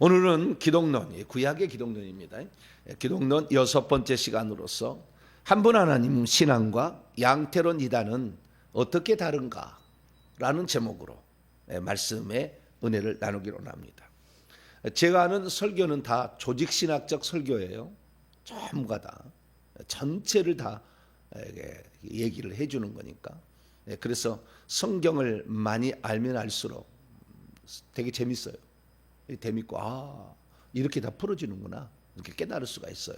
오늘은 기독론, 구약의 기독론입니다. 기독론 6번째 시간으로서 한 분 하나님 신앙과 양태론 이단은 어떻게 다른가? 라는 제목으로 말씀의 은혜를 나누기로 합니다. 제가 하는 설교는 다 조직신학적 설교예요. 전부가 다, 전체를 다 얘기를 해주는 거니까. 그래서 성경을 많이 알면 알수록 되게 재밌어요. 재밌고 이렇게 다 풀어지는구나 이렇게 깨달을 수가 있어요.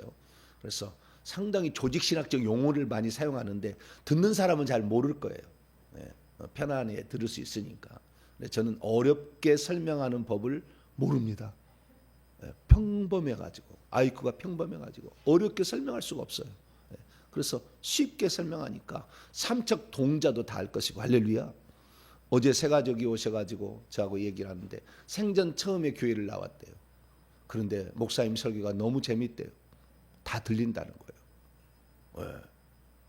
그래서 상당히 조직신학적 용어를 많이 사용하는데 듣는 사람은 잘 모를 거예요. 편안히 들을 수 있으니까. 저는 어렵게 설명하는 법을 모릅니다. 평범해가지고 아이큐가 평범해가지고 어렵게 설명할 수가 없어요. 그래서 쉽게 설명하니까 삼척 동자도 다 알 것이고 할렐루야. 어제 새 가족이 오셔가지고 저하고 얘기를 하는데 생전 처음에 교회를 나왔대요. 그런데 목사님 설교가 너무 재밌대요. 다 들린다는 거예요.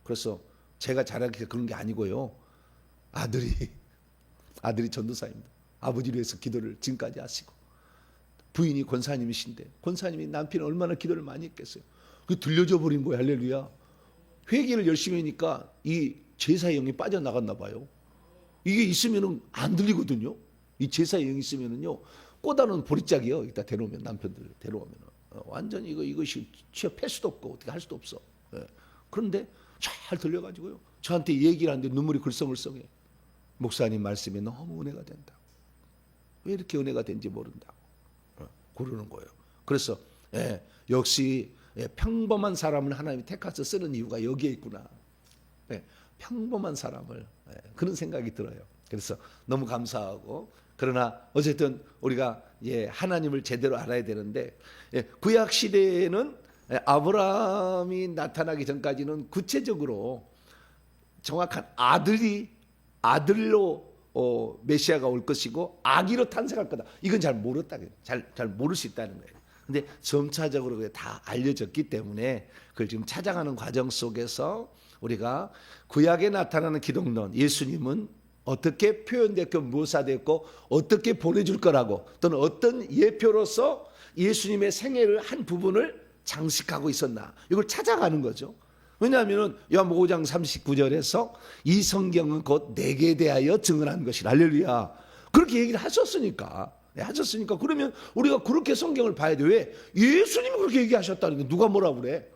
그래서 제가 잘하게 그런 게 아니고요. 아들이 전도사입니다. 아버지를 위해서 기도를 지금까지 하시고 부인이 권사님이신데 권사님이 남편이 얼마나 기도를 많이 했겠어요. 그 들려줘 버린 거예요. 할렐루야. 회개를 열심히 하니까 이 제사의 영이 빠져나갔나 봐요. 이게 있으면은 안 들리거든요. 이 제사의 영이 있으면은요. 꼬다는 보리짝이요. 이따 데려오면 남편들 데려오면 완전히 이것이 취업할 수도 없고 어떻게 할 수도 없어. 그런데 잘 들려가지고요. 저한테 얘기를 하는데 눈물이 글썽글썽해. 목사님 말씀에 너무 은혜가 된다. 왜 이렇게 은혜가 된지 모른다고 그러는 거예요. 그래서 역시 평범한 사람을 하나님이 택해서 쓰는 이유가 여기에 있구나. 평범한 사람을 그런 생각이 들어요. 그래서 너무 감사하고 그러나 어쨌든 우리가 하나님을 제대로 알아야 되는데 구약 시대에는 아브라함이 나타나기 전까지는 구체적으로 정확한 아들로 메시아가 올 것이고 아기로 탄생할 거다. 이건 잘 모르다. 잘 모를 수 있다는 거예요. 근데 점차적으로 다 알려졌기 때문에 그걸 지금 찾아가는 과정 속에서 우리가 구약에 나타나는 기독론, 예수님은 어떻게 표현됐고 묘사됐고 어떻게 보내줄 거라고 또는 어떤 예표로서 예수님의 생애를 한 부분을 장식하고 있었나 이걸 찾아가는 거죠. 왜냐하면 요한복음 5장 39절에서 이 성경은 곧 내게 대하여 증언한 것이라. 할렐루야. 그렇게 얘기를 하셨으니까 그러면 우리가 그렇게 성경을 봐야 돼. 왜? 예수님이 그렇게 얘기하셨다는 게 누가 뭐라고 그래?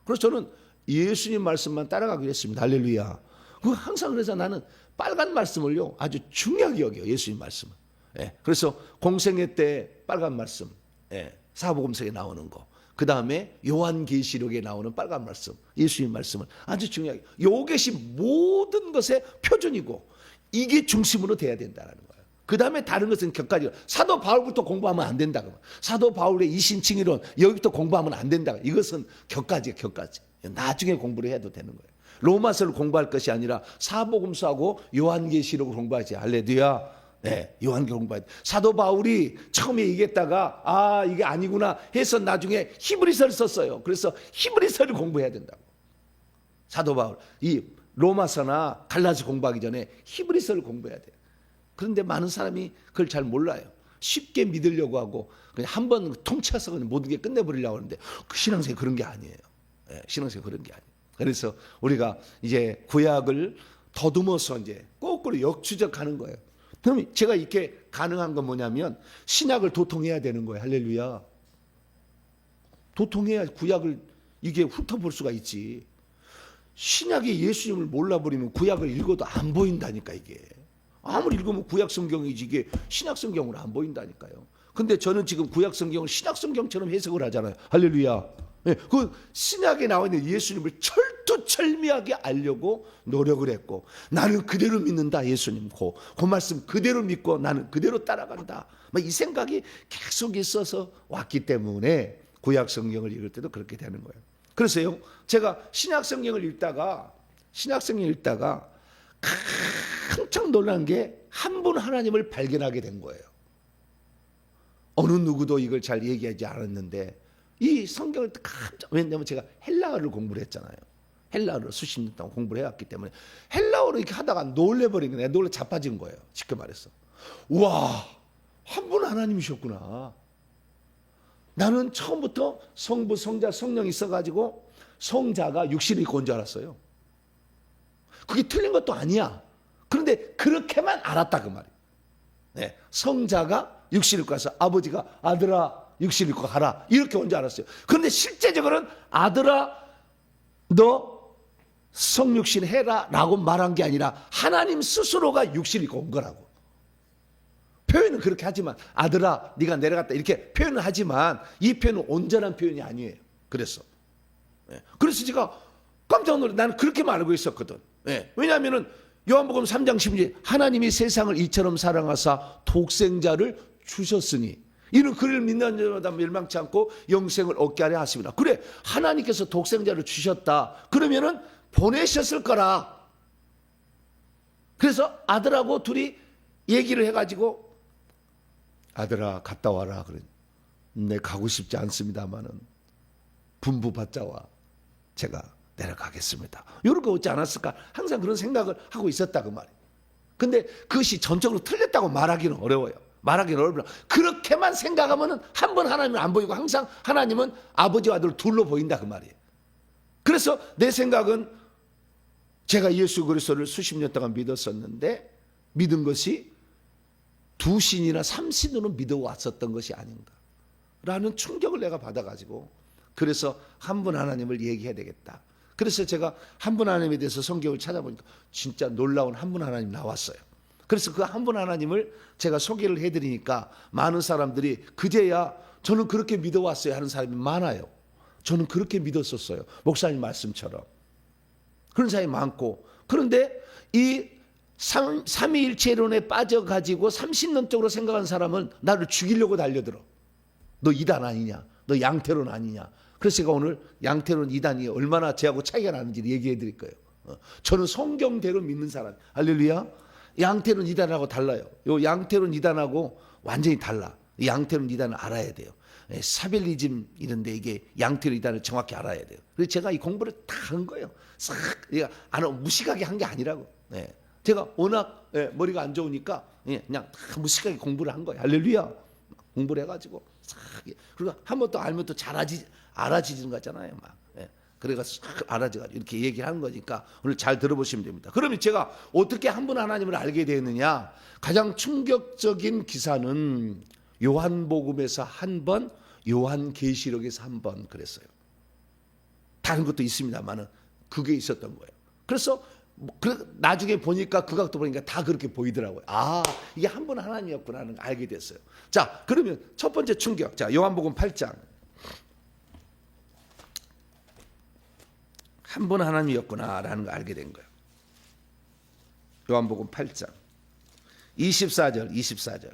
그래서 저는 예수님 말씀만 따라가기로 했습니다. 할렐루야. 항상 그래서 나는 빨간 말씀을요 아주 중요하게 여겨요. 예수님 말씀을. 그래서 공생애 때 빨간 말씀, 사복음서에 나오는 거. 그 다음에 요한계시록에 나오는 빨간 말씀, 예수님 말씀을 아주 중요하게. 이것이 모든 것의 표준이고 이게 중심으로 돼야 된다는 거예요. 그 다음에 다른 것은 격가지로 사도 바울부터 공부하면 안 된다. 사도 바울의 이신칭의론 여기부터 공부하면 안 된다. 이것은 격가지예요. 격가지. 나중에 공부를 해도 되는 거예요. 로마서를 공부할 것이 아니라 사복음서하고 요한계시록을 공부하지. 할렐루야. 요한계시록 공부해야 돼. 사도 바울이 처음에 얘기했다가 이게 아니구나 해서 나중에 히브리서를 썼어요. 그래서 히브리서를 공부해야 된다고. 사도 바울 이 로마서나 갈라서 공부하기 전에 히브리서를 공부해야 돼요. 그런데 많은 사람이 그걸 잘 몰라요. 쉽게 믿으려고 하고 그냥 한번 통째서 그냥 모든 게 끝내버리려고 하는데 그 신앙생활 그런 게 아니에요. 신앙생활 그런 게 아니에요. 그래서 우리가 이제 구약을 더듬어서 이제 거꾸로 역추적하는 거예요. 그럼 제가 이렇게 가능한 건 뭐냐면 신약을 도통해야 되는 거예요. 할렐루야. 도통해야 구약을 이게 훑어볼 수가 있지. 신약의 예수님을 몰라버리면 구약을 읽어도 안 보인다니까 이게. 아무리 읽으면 구약 성경이지 이게 신약 성경으로 안 보인다니까요. 근데 저는 지금 구약 성경을 신약 성경처럼 해석을 하잖아요. 할렐루야. 그 신약에 나와 있는 예수님을 철두철미하게 알려고 노력을 했고 나는 그대로 믿는다. 예수님 그 말씀 그대로 믿고 나는 그대로 따라간다. 이 생각이 계속 있어서 왔기 때문에 구약 성경을 읽을 때도 그렇게 되는 거예요. 그래서요 제가 신약 성경을 읽다가 깜짝 놀란 게 한 분 하나님을 발견하게 된 거예요. 어느 누구도 이걸 잘 얘기하지 않았는데 이 성경을 왜냐하면 제가 헬라어를 공부를 했잖아요. 헬라어를 수십 년 동안 공부를 해왔기 때문에 헬라어를 이렇게 하다가 놀래버린 거예요. 놀래 자빠진 거예요. 쉽게 말해서. 우와, 한 분 하나님이셨구나. 나는 처음부터 성부, 성자, 성령이 있어가지고 성자가 육신을 입고 온 줄 알았어요. 그게 틀린 것도 아니야. 그런데 그렇게만 알았다 그 말이에요. 네, 성자가 육신을 입고 와서 아버지가 아들아 육신을 입고 가라 이렇게 온 줄 알았어요. 그런데 실제적으로는 아들아 너 성육신 해라 라고 말한 게 아니라 하나님 스스로가 육신을 입고 온 거라고. 표현은 그렇게 하지만 아들아 네가 내려갔다 이렇게 표현을 하지만 이 표현은 온전한 표현이 아니에요. 그래서 제가 깜짝 놀라. 나는 그렇게만 알고 있었거든. 왜냐하면 요한복음 3장 16절 하나님이 세상을 이처럼 사랑하사 독생자를 주셨으니 이는 그를 믿는 자마다 멸망치 않고 영생을 얻게 하려 하십니다. 그래 하나님께서 독생자를 주셨다. 그러면은 보내셨을 거라. 그래서 아들하고 둘이 얘기를 해가지고 아들아 갔다 와라. 그래. 내 가고 싶지 않습니다마는 분부받자와 제가 내려가겠습니다. 이렇게 오지 않았을까? 항상 그런 생각을 하고 있었다 그 말이에요. 근데 그것이 전적으로 틀렸다고 말하기는 어려워요. 말하기는 어렵다. 그렇게만 생각하면은 한 번 하나님은 안 보이고 항상 하나님은 아버지와 아들 둘로 보인다 그 말이에요. 그래서 내 생각은 제가 예수 그리스도를 수십 년 동안 믿었었는데 믿은 것이 두 신이나 삼 신으로 믿어왔었던 것이 아닌가 라는 충격을 내가 받아가지고 그래서 한 분 하나님을 얘기해야 되겠다. 그래서 제가 한 분 하나님에 대해서 성경을 찾아보니까 진짜 놀라운 한 분 하나님 나왔어요. 그래서 그 한 분 하나님을 제가 소개를 해드리니까 많은 사람들이 그제야 저는 그렇게 믿어왔어요 하는 사람이 많아요. 저는 그렇게 믿었었어요. 목사님 말씀처럼. 그런 사람이 많고 그런데 이 삼위일체론에 빠져가지고 30년적으로 생각한 사람은 나를 죽이려고 달려들어. 너 이단 아니냐? 너 양태론 아니냐? 그래서 제가 오늘 양태론 이단이 얼마나 저하고 차이가 나는지 얘기해 드릴 거예요. 저는 성경대로 믿는 사람. 할렐루야. 양태론 이단하고 달라요. 요 양태론 이단하고 완전히 달라. 양태론 이단을 알아야 돼요. 사벨리즘 이런데 이게 양태론 이단을 정확히 알아야 돼요. 그래서 제가 이 공부를 다 한 거예요. 싹 무식하게 한 게 아니라고. 제가 워낙 머리가 안 좋으니까 그냥 다 무식하게 공부를 한 거예요. 할렐루야. 공부를 해가지고 그리고 한 번 또 알면 또 알아지는 거잖아요. 막. 그래가지고 알아져가지고 이렇게 얘기를 하는 거니까 오늘 잘 들어보시면 됩니다. 그러면 제가 어떻게 한 분 하나님을 알게 되었느냐? 가장 충격적인 기사는 요한복음에서 한 번, 요한계시록에서 한 번 그랬어요. 다른 것도 있습니다만은 그게 있었던 거예요. 그래서 나중에 보니까 국악도 보니까 다 그렇게 보이더라고요. 아, 이게 한 분 하나님이었구나 하는 걸 알게 됐어요. 자, 그러면 첫 번째 충격. 자, 요한복음 8장. 한 분 하나님이었구나라는 걸 알게 된 거예요. 요한복음 8장 24절.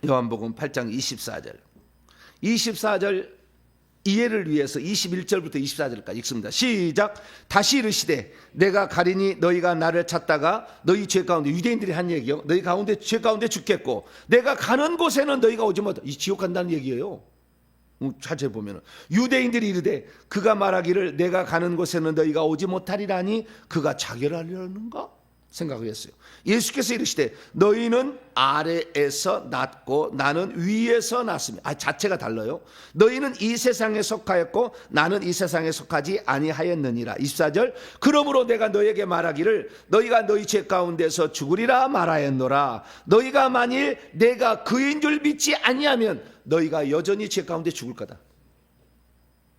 요한복음 8장 24절 이해를 위해서 21절부터 24절까지 읽습니다. 시작. 다시 이르시되 내가 가리니 너희가 나를 찾다가 너희 죄 가운데, 유대인들이 한 얘기요. 너희 가운데 죄 가운데 죽겠고 내가 가는 곳에는 너희가 오지 못하. 이 지옥 간다는 얘기예요. 자세히 보면은 유대인들이 이르되 그가 말하기를 내가 가는 곳에는 너희가 오지 못하리라니 그가 자결하려는가 생각을 했어요. 예수께서 이르시되 너희는 아래에서 났고 나는 위에서 났으며 자체가 달라요. 너희는 이 세상에 속하였고 나는 이 세상에 속하지 아니하였느니라. 24절. 그러므로 내가 너희에게 말하기를 너희가 너희 죄 가운데서 죽으리라 말하였노라. 너희가 만일 내가 그인 줄 믿지 아니하면 너희가 여전히 죄 가운데 죽을 거다.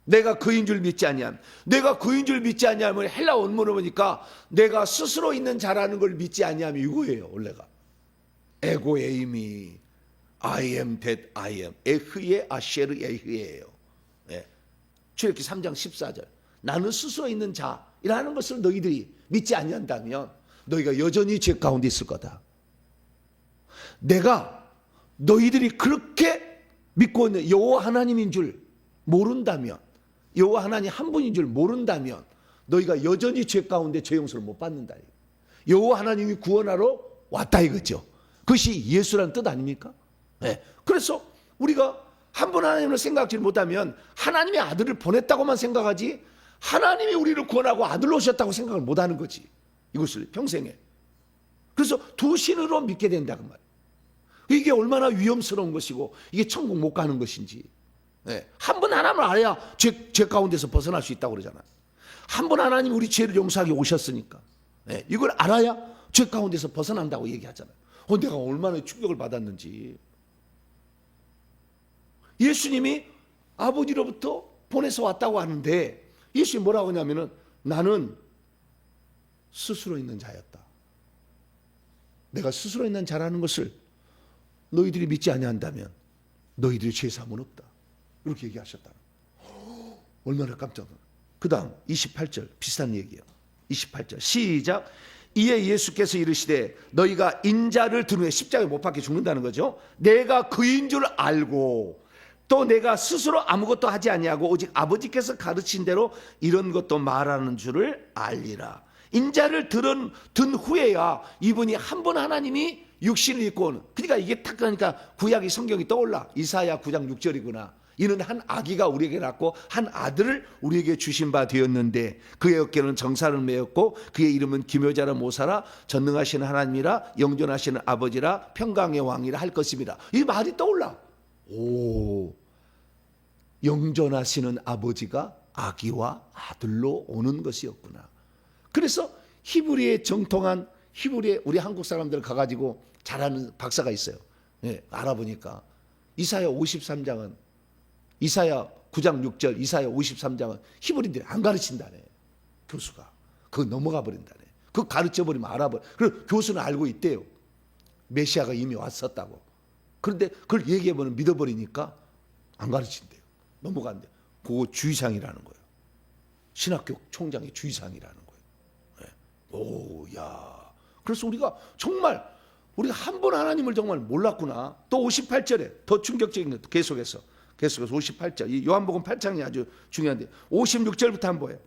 내가 그인 줄 믿지 아니하면, 내가 그인 줄 믿지 아니하면 헬라 원문을 보니까 내가 스스로 있는 자라는 걸 믿지 아니하면 이거예요. 원래가 에고 에이미 I am that I am 에흐예 아쉐르 에흐예요. 출애굽기 3장 14절. 나는 스스로 있는 자라는 것을 너희들이 믿지 아니한다면 너희가 여전히 죄 가운데 있을 거다. 내가 너희들이 그렇게 믿고 있는 여호와 하나님인 줄 모른다면, 여호와 하나님 한 분인 줄 모른다면 너희가 여전히 죄 가운데 죄 용서를 못 받는다. 여호와 하나님이 구원하러 왔다 이거죠. 그것이 예수라는 뜻 아닙니까? 그래서 우리가 한 분 하나님을 생각지 못하면 하나님의 아들을 보냈다고만 생각하지 하나님이 우리를 구원하고 아들로 오셨다고 생각을 못하는 거지. 이것을 평생에. 그래서 두 신으로 믿게 된다 그 말. 이게 얼마나 위험스러운 것이고 이게 천국 못 가는 것인지. 네. 한 번 하나님을 알아야 죄 가운데서 벗어날 수 있다고 그러잖아요. 한 번 하나님 우리 죄를 용서하기 오셨으니까. 네. 이걸 알아야 죄 가운데서 벗어난다고 얘기하잖아요. 내가 얼마나 충격을 받았는지. 예수님이 아버지로부터 보내서 왔다고 하는데 예수님이 뭐라고 하냐면은 나는 스스로 있는 자였다. 내가 스스로 있는 자라는 것을 너희들이 믿지 아니한다면 너희들이 죄 사함은 없다. 이렇게 얘기하셨다. 얼마나 깜짝 놀랐어요. 그 다음 28절 비슷한 얘기예요. 28절 시작. 이에 예수께서 이르시되 너희가 인자를 든 후에 십자가에 못 박혀 죽는다는 거죠. 내가 그인 줄 알고 또 내가 스스로 아무것도 하지 아니하고 오직 아버지께서 가르친 대로 이런 것도 말하는 줄을 알리라. 인자를 든 후에야 이분이 한 번 하나님이 육신을 입고 오는. 그러니까 이게 딱 그러니까 구약의 성경이 떠올라. 이사야 9장 6절이구나. 이는 한 아기가 우리에게 낳고 한 아들을 우리에게 주신 바 되었는데 그의 어깨는 정사를 메었고 그의 이름은 기묘자라 모사라 전능하시는 하나님이라 영존하시는 아버지라 평강의 왕이라 할 것입니다. 이 말이 떠올라. 오, 영존하시는 아버지가 아기와 아들로 오는 것이었구나. 그래서 히브리의 정통한 히브리의 우리 한국 사람들 가가지고 잘하는 박사가 있어요. 네, 알아보니까 이사야 53장은 이사야 9장 6절 이사야 53장은 히브리인들이 안 가르친다네. 교수가 그거 넘어가 버린다네. 그거 가르쳐버리면 알아버려. 그리고 교수는 알고 있대요. 메시아가 이미 왔었다고. 그런데 그걸 얘기해보면 믿어버리니까 안 가르친대요. 넘어간대요. 그거 주의사항이라는 거예요. 신학교 총장의 주의사항이라는 거예요. 네. 오, 야. 그래서 우리가 정말 우리가 한 번 하나님을 정말 몰랐구나. 또 58절에 더 충격적인 것 계속해서 58절 이 요한복음 8장이 아주 중요한데 56절부터 한번 보여요.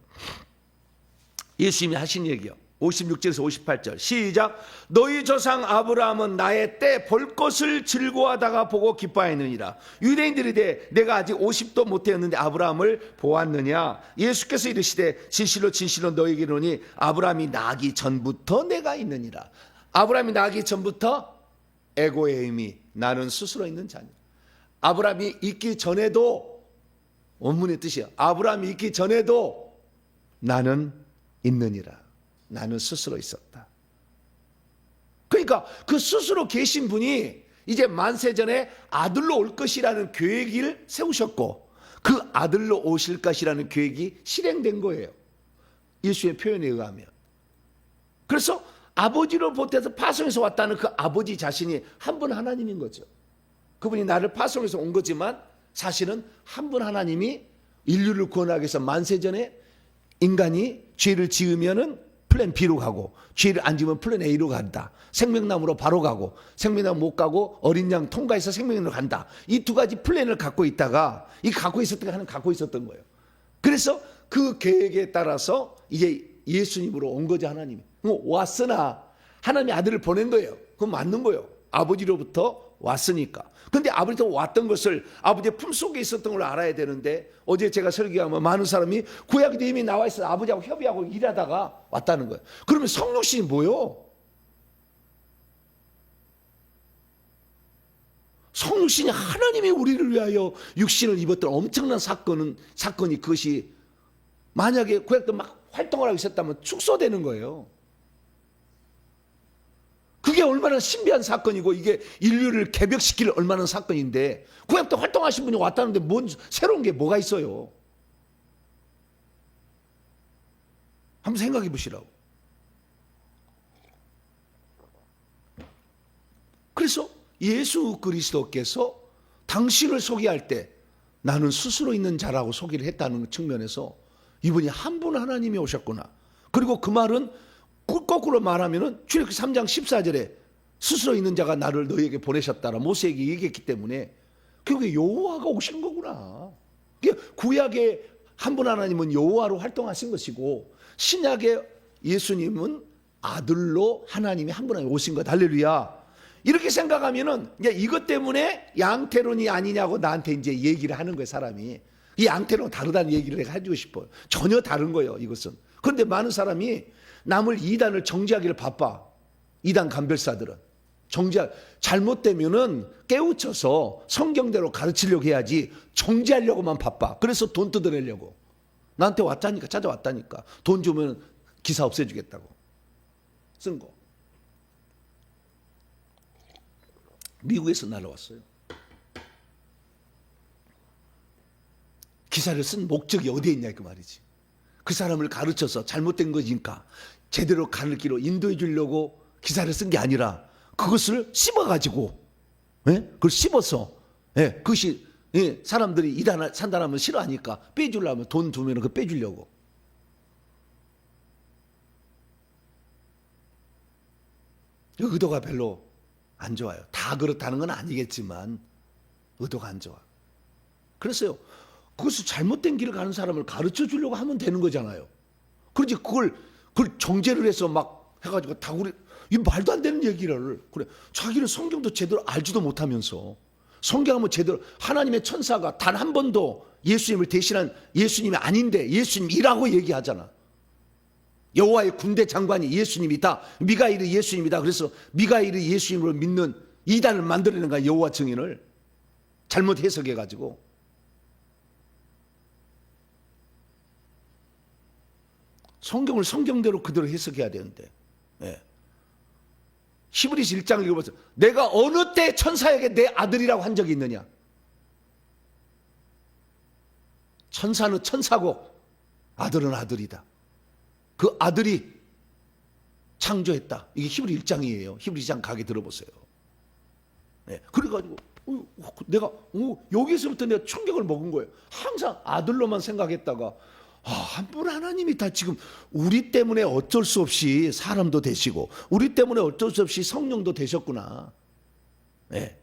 예수님이 하신 얘기요. 56절에서 58절 시작. 너희 조상 아브라함은 나의 때 볼 것을 즐거워하다가 보고 기뻐하였느니라. 유대인들이 이르되 내가 아직 50도 못되었는데 아브라함을 보았느냐. 예수께서 이르시되 진실로 진실로 너희에게 이르노니 아브라함이 나기 전부터 내가 있느니라. 아브라함이 나기 전부터 에고의 의미 나는 스스로 있는 자니. 아브라함이 있기 전에도 원문의 뜻이야. 아브라함이 있기 전에도 나는 있느니라. 나는 스스로 있었다. 그러니까 그 스스로 계신 분이 이제 만세전에 아들로 올 것이라는 계획을 세우셨고 그 아들로 오실 것이라는 계획이 실행된 거예요. 예수의 표현에 의하면. 그래서 아버지로 보태서 파송해서 왔다는 그 아버지 자신이 한 분 하나님인 거죠. 그분이 나를 파송해서 온 거지만 사실은 한 분 하나님이 인류를 구원하기 위해서 만세전에 인간이 죄를 지으면은 플랜 B로 가고 죄를 안 지으면 플랜 A로 간다. 생명나무로 바로 가고 생명나무 못 가고 어린 양 통과해서 생명나무로 간다. 이 두 가지 플랜을 갖고 있다가 이 갖고 있었던 게 하나는 갖고 있었던 거예요. 그래서 그 계획에 따라서 이제 예수님으로 온 거죠. 하나님이. 왔으나 하나님이 아들을 보낸 거예요. 그건 맞는 거예요. 아버지로부터 왔으니까. 근데 아버지도 왔던 것을 아버지의 품속에 있었던 걸 알아야 되는데 어제 제가 설교하면 많은 사람이 구약에 이미 나와 있어서 아버지하고 협의하고 일하다가 왔다는 거예요. 그러면 성육신이 뭐요? 성육신이 하나님이 우리를 위하여 육신을 입었던 엄청난 사건이 그것이 만약에 구약도 막 활동을 하고 있었다면 축소되는 거예요. 그게 얼마나 신비한 사건이고 이게 인류를 개벽시킬 얼마나 사건인데 구약도 활동하신 분이 왔다는데 뭔 새로운 게 뭐가 있어요? 한번 생각해 보시라고. 그래서 예수 그리스도께서 당신을 소개할 때 나는 스스로 있는 자라고 소개를 했다는 측면에서 이분이 한 분 하나님이 오셨구나. 그리고 그 말은 거꾸로 말하면은 출애굽기 3장 14절에 스스로 있는 자가 나를 너희에게 보내셨다라 모세에게 얘기했기 때문에 그게 여호와가 오신 거구나. 구약의 한 분 하나님은 여호와로 활동하신 것이고 신약의 예수님은 아들로 하나님이 한 분 하나님 오신 것. 할렐루야. 이렇게 생각하면은 이것 때문에 양태론이 아니냐고 나한테 이제 얘기를 하는 거예요. 사람이. 이 양태론 다르다는 얘기를 내가 해주고 싶어요. 전혀 다른 거예요. 이것은. 그런데 많은 사람이 남을 이단을 정지하기를 바빠. 이단 간별사들은 잘못되면은 깨우쳐서 성경대로 가르치려고 해야지 정죄하려고만 바빠. 그래서 돈 뜯어내려고. 나한테 왔다니까, 찾아왔다니까. 돈 주면 기사 없애주겠다고. 쓴 거. 미국에서 날아왔어요. 기사를 쓴 목적이 어디에 있냐 그 말이지. 그 사람을 가르쳐서 잘못된 거니까 제대로 가르치러 인도해 주려고 기사를 쓴 게 아니라 그것을 씹어가지고, 예? 그걸 씹어서, 예? 그것이, 예? 사람들이 이단을 산다라면 싫어하니까 빼주려면 돈 주면 그거 빼주려고. 의도가 별로 안 좋아요. 다 그렇다는 건 아니겠지만 의도가 안 좋아. 그래서요, 그것을 잘못된 길을 가는 사람을 가르쳐 주려고 하면 되는 거잖아요. 그러지 그걸 정죄를 해서 막 해가지고 다 우리 이 말도 안 되는 얘기를 그래. 자기는 성경도 제대로 알지도 못하면서 성경하면 제대로 하나님의 천사가 단 한 번도 예수님을 대신한 예수님이 아닌데 예수님이라고 얘기하잖아. 여호와의 군대 장관이 예수님이다. 미가엘이 예수님이다. 그래서 미가엘이 예수님으로 믿는 이단을 만들어낸 거야. 여호와 증인을 잘못 해석해가지고. 성경을 성경대로 그대로 해석해야 되는데. 예. 히브리서 1장을 읽어보세요. 내가 어느 때 천사에게 내 아들이라고 한 적이 있느냐? 천사는 천사고 아들은 아들이다. 그 아들이 창조했다. 이게 히브리 1장이에요. 히브리 1장 가게 들어보세요. 네. 그래가지고 내가 여기서부터 내가 충격을 먹은 거예요. 항상 아들로만 생각했다가 한 분 하나님이 다 지금 우리 때문에 어쩔 수 없이 사람도 되시고 우리 때문에 어쩔 수 없이 성령도 되셨구나. 네,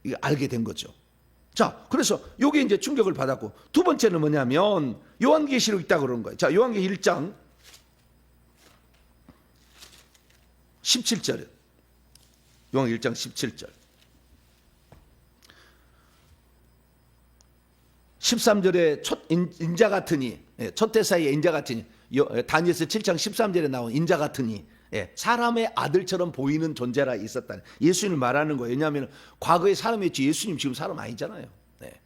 이게 알게 된 거죠. 자, 그래서 요게 이제 충격을 받았고, 두 번째는 뭐냐면 요한계시록 있다 그런 거예요. 자, 요한계시록 1장 17절에 요한계시록 1장 17절 13절에 첫 인자 같으니, 첫 대사의 인자 같으니, 다니엘서 7장 13절에 나온 인자 같으니, 사람의 아들처럼 보이는 존재라 있었다. 예수님을 말하는 거예요. 왜냐하면 과거에 사람이었지 예수님 지금 사람 아니잖아요. 네.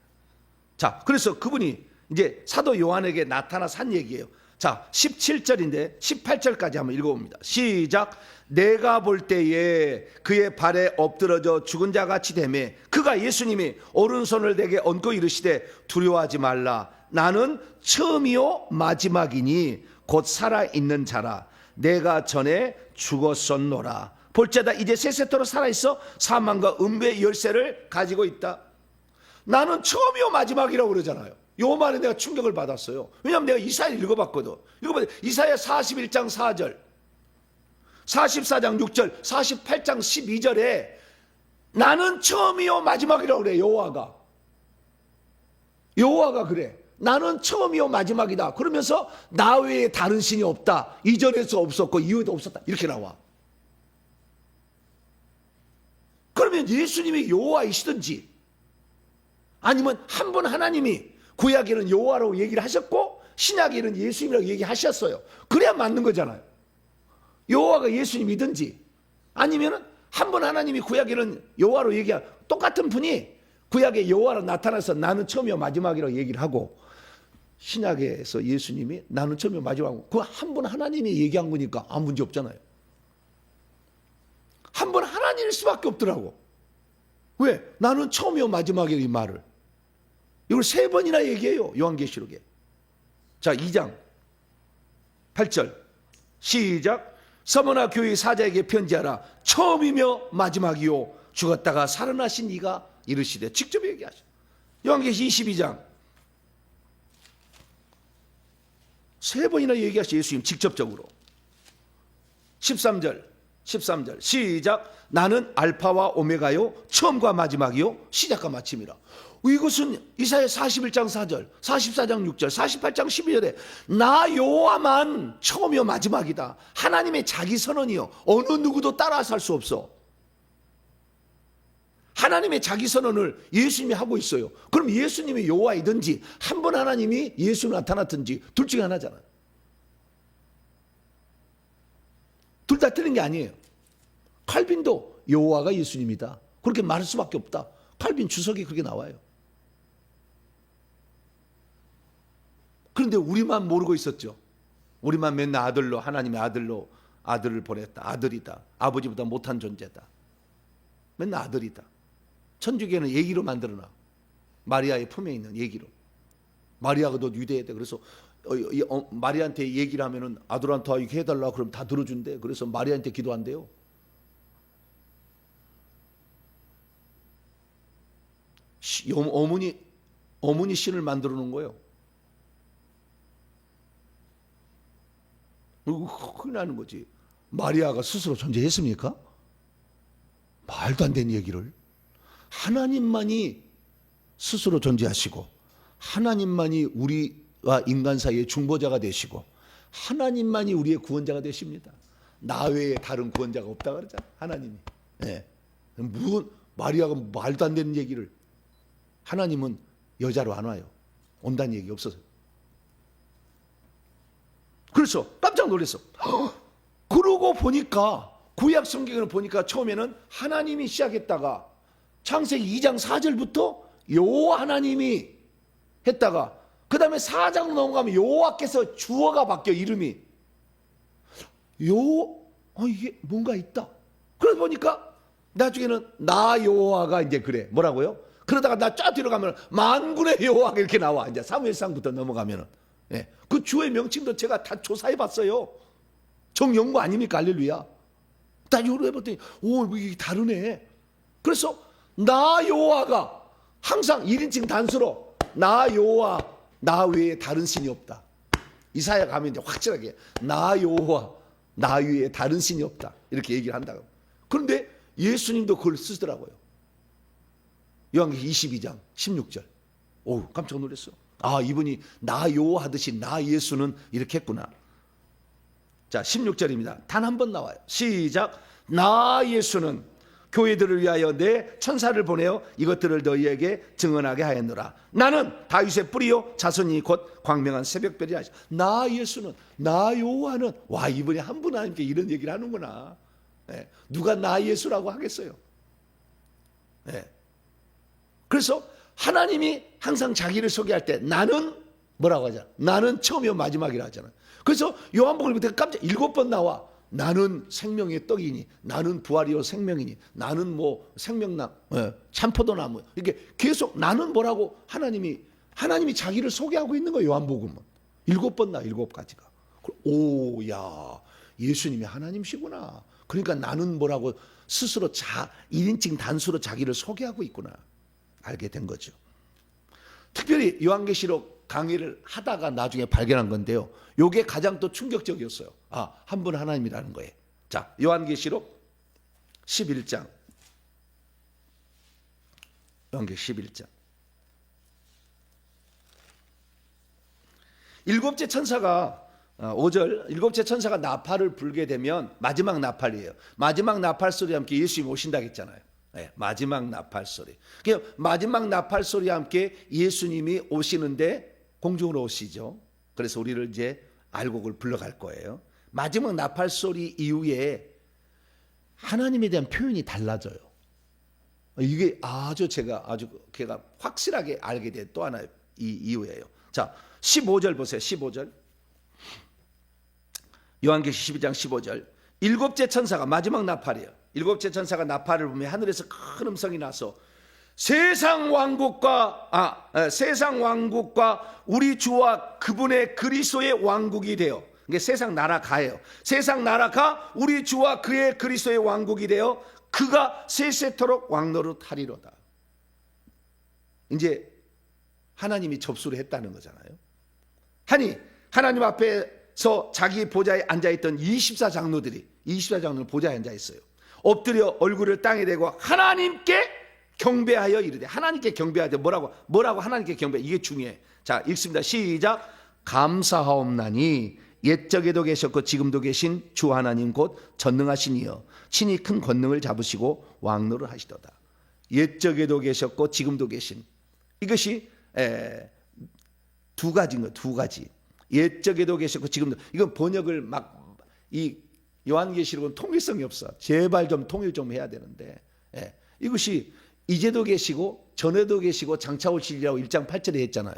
자, 그래서 그분이 이제 사도 요한에게 나타나서 한 얘기예요. 자, 17절인데 18절까지 한번 읽어봅니다. 시작. 내가 볼 때에 그의 발에 엎드러져 죽은 자 같이 되매 그가 예수님이 오른손을 내게 얹고 이르시되 두려워하지 말라. 나는 처음이요 마지막이니 곧 살아있는 자라. 내가 전에 죽었었노라. 볼지어다 이제 세세토록 살아있어 사망과 음부의 열쇠를 가지고 있다. 나는 처음이요 마지막이라고 그러잖아요. 요 말에 내가 충격을 받았어요. 왜냐하면 내가 이사야를 읽어봤거든. 이사야 41장 4절, 44장 6절, 48장 12절에 나는 처음이요 마지막이라고 그래. 여호와가 그래. 나는 처음이요 마지막이다. 그러면서 나 외에 다른 신이 없다. 이전에도 없었고 이후에도 없었다. 이렇게 나와. 그러면 예수님이 여호와이시든지 아니면 한 분 하나님이 구약에는 여호와라고 얘기를 하셨고 신약에는 예수님이라고 얘기하셨어요. 그래야 맞는 거잖아요. 여호와가 예수님이든지 아니면 한 분 하나님이 구약에는 여호와로 얘기한 똑같은 분이 구약에 여호와로 나타나서 나는 처음이요 마지막이라고 얘기를 하고 신약에서 예수님이 나는 처음이요 마지막이고 그 한 분 하나님이 얘기한 거니까 아무 문제 없잖아요. 한 분 하나님일 수밖에 없더라고. 왜? 나는 처음이요 마지막이라고 이 말을. 이걸 3번이나 얘기해요. 요한계시록에. 자, 2장 8절 시작. 서머나 교회 사자에게 편지하라. 처음이며 마지막이요 죽었다가 살아나신 이가 이르시되. 직접 얘기하셔. 요한계시 22장 3번이나 얘기하셔. 예수님 직접적으로. 13절 시작. 나는 알파와 오메가요 처음과 마지막이요 시작과 마침이라. 이것은 이사야 41장 4절, 44장 6절, 48장 12절에 나 여호와만 처음이요 마지막이다. 하나님의 자기 선언이요. 어느 누구도 따라서 할 수 없어. 하나님의 자기 선언을 예수님이 하고 있어요. 그럼 예수님이 여호와이든지 한 번 하나님이 예수 나타났든지 둘 중에 하나잖아요. 둘 다 틀린 게 아니에요. 칼빈도 여호와가 예수님이다. 그렇게 말할 수밖에 없다. 칼빈 주석이 그렇게 나와요. 그런데 우리만 모르고 있었죠. 우리만 맨날 아들로, 하나님의 아들로 아들을 보냈다. 아들이다. 아버지보다 못한 존재다. 맨날 아들이다. 천주교는 얘기로 만들어놔. 마리아의 품에 있는 얘기로. 마리아가 너 유대했대. 그래서 마리아한테 얘기를 하면은 아들한테 이렇게 해달라 그럼 다 들어준대. 그래서 마리아한테 기도한대요. 어머니 신을 만들어 놓은 거예요. 큰일 나는 거지. 마리아가 스스로 존재했습니까? 말도 안 되는 얘기를. 하나님만이 스스로 존재하시고 하나님만이 우리와 인간 사이의 중보자가 되시고 하나님만이 우리의 구원자가 되십니다. 나 외에 다른 구원자가 없다 그러잖아. 하나님이. 네. 마리아가 말도 안 되는 얘기를. 하나님은 여자로 안 와요. 온다는 얘기 없어서. 그래서 깜짝 놀랐어. 그러고 보니까 구약 성경을 보니까 처음에는 하나님이 시작했다가 창세기 2장 4절부터 여호와 하나님이 했다가 그 다음에 4장 넘어가면 여호와께서 주어가 바뀌어 이름이. 이게 뭔가 있다. 그러다 보니까 나중에는 나 여호와가 이제 그래. 뭐라고요? 그러다가 나 쫙 들어가면 만군의 여호와가 이렇게 나와. 이제 사무엘상부터 넘어가면은. 예. 그 주의 명칭도 제가 다 조사해 봤어요. 정연구 아닙니까? 할렐루야. 다 요로 해봤더니 이게 다르네. 그래서 나 여호와가 항상 1인칭 단수로 나 여호와 나 외에 다른 신이 없다. 이사야 가면 이제 확실하게 나 여호와 나 외에 다른 신이 없다. 이렇게 얘기를 한다고. 그런데 예수님도 그걸 쓰더라고요. 요한계시록 22장 16절. 깜짝 놀랐어. 이분이 나 여호와 하듯이 나 예수는 이렇게 했구나. 자, 16절입니다. 단 한 번 나와요. 시작. 나 예수는 교회들을 위하여 내 천사를 보내어 이것들을 너희에게 증언하게 하였노라. 나는 다윗의 뿌리요 자손이 곧 광명한 새벽별이라. 나 예수는, 나 여호와는. 와, 이분이 한 분 하나님께 이런 얘기를 하는구나. 네. 누가 나 예수라고 하겠어요? 네. 그래서 하나님이 항상 자기를 소개할 때 나는 뭐라고 하잖아. 나는 처음이요 마지막이라 하잖아. 그래서 요한복음을 보니까 깜짝 7번 나와. 나는 생명의 떡이니, 나는 부활이요 생명이니, 나는 뭐 생명나무, 참포도나무. 이렇게 계속 나는 뭐라고 하나님이 자기를 소개하고 있는 거예요. 요한복음은 7번 나 7가지가. 야, 예수님이 하나님이시구나. 그러니까 나는 뭐라고 스스로 1인칭 단수로 자기를 소개하고 있구나. 알게 된 거죠. 특별히 요한계시록 강의를 하다가 나중에 발견한 건데요. 요게 가장 또 충격적이었어요. 한 분 하나님이라는 거예요. 자, 요한계시록 11장. 요한계시록 11장. 일곱째 천사가 5절 일곱째 천사가 나팔을 불게 되면 마지막 나팔이에요. 마지막 나팔 소리와 함께 예수님이 오신다고 했잖아요. 네, 마지막 나팔 소리. 그러니까 마지막 나팔 소리와 함께 예수님이 오시는데 공중으로 오시죠. 그래서 우리를 이제 알고 그걸 불러갈 거예요. 마지막 나팔 소리 이후에 하나님에 대한 표현이 달라져요. 이게 제가 확실하게 알게 된 또 하나의 이유예요. 자, 15절 보세요. 15절. 요한계시록 12장 15절. 일곱째 천사가 마지막 나팔이에요. 일곱째 천사가 나팔을 불면 하늘에서 큰 음성이 나서 세상 왕국과 우리 주와 그분의 그리스도의 왕국이 되어, 이게 세상 나라가예요. 세상 나라가 우리 주와 그의 그리스도의 왕국이 되어 그가 세세토록 왕노릇 하리로다. 이제 하나님이 접수를 했다는 거잖아요. 하나님 앞에서 자기 보좌에 앉아있던 24장로는 보좌에 앉아있어요. 엎드려 얼굴을 땅에 대고 하나님께 경배하여 이르되, 하나님께 경배하되 뭐라고 하나님께 경배. 이게 중요해. 자, 읽습니다. 시작. 감사하옵나니 옛적에도 계셨고 지금도 계신 주 하나님 곧 전능하신 이여 친히 큰 권능을 잡으시고 왕노를 하시도다. 옛적에도 계셨고 지금도 계신, 이것이 두 가지인 거예요. 두 가지. 옛적에도 계셨고 지금도. 이건 번역을 요한계시록은 통일성이 없어. 제발 좀 통일 좀 해야 되는데, 예. 이것이 이제도 계시고 전에도 계시고 장차 오시리라고 1장 8절에 했잖아요.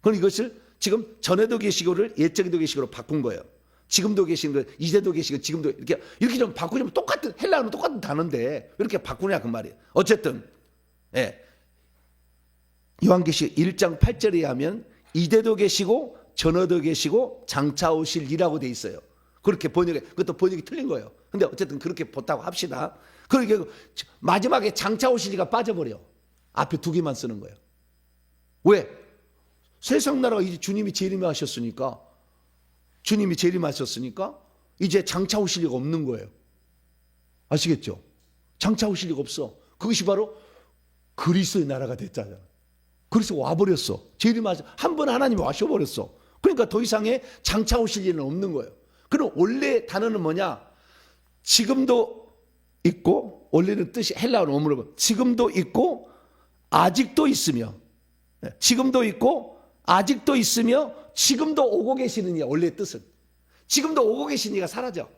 그럼 이것을 지금 전에도 계시고를 옛적에도 계시고로 바꾼 거예요. 지금도 계신 걸 이제도 계시고 지금도 이렇게 좀 바꾸면 똑같은, 헬라어는 똑같은 단어인데 왜 이렇게 바꾸냐 그 말이에요. 어쨌든 예. 요한계시록 1장 8절에 하면 이제도 계시고 전에도 계시고 장차 오실이라고 돼 있어요. 그렇게 번역해. 그것도 번역이 틀린 거예요. 근데 어쨌든 그렇게 봤다고 합시다. 그러니까 마지막에 장차 오실이가 빠져버려. 앞에 두 개만 쓰는 거예요. 왜? 세상 나라가 이제 주님이 재림하셨으니까, 주님이 재림하셨으니까 이제 장차 오실 리가 없는 거예요. 아시겠죠? 장차 오실 리가 없어. 그것이 바로 그리스도의 나라가 됐잖아요. 그래서 와버렸어. 재림하셔. 한 번 하나님이 와셔버렸어. 그러니까 더 이상의 장차 오실 일은 없는 거예요. 그럼 원래 단어는 뭐냐? 지금도 있고, 원래는 뜻이 헬라어로 어물어보면 지금도 있고 아직도 있으며, 지금도 있고 아직도 있으며 지금도 오고 계시는 이야. 원래 뜻은 지금도 오고 계신 이가 사라져.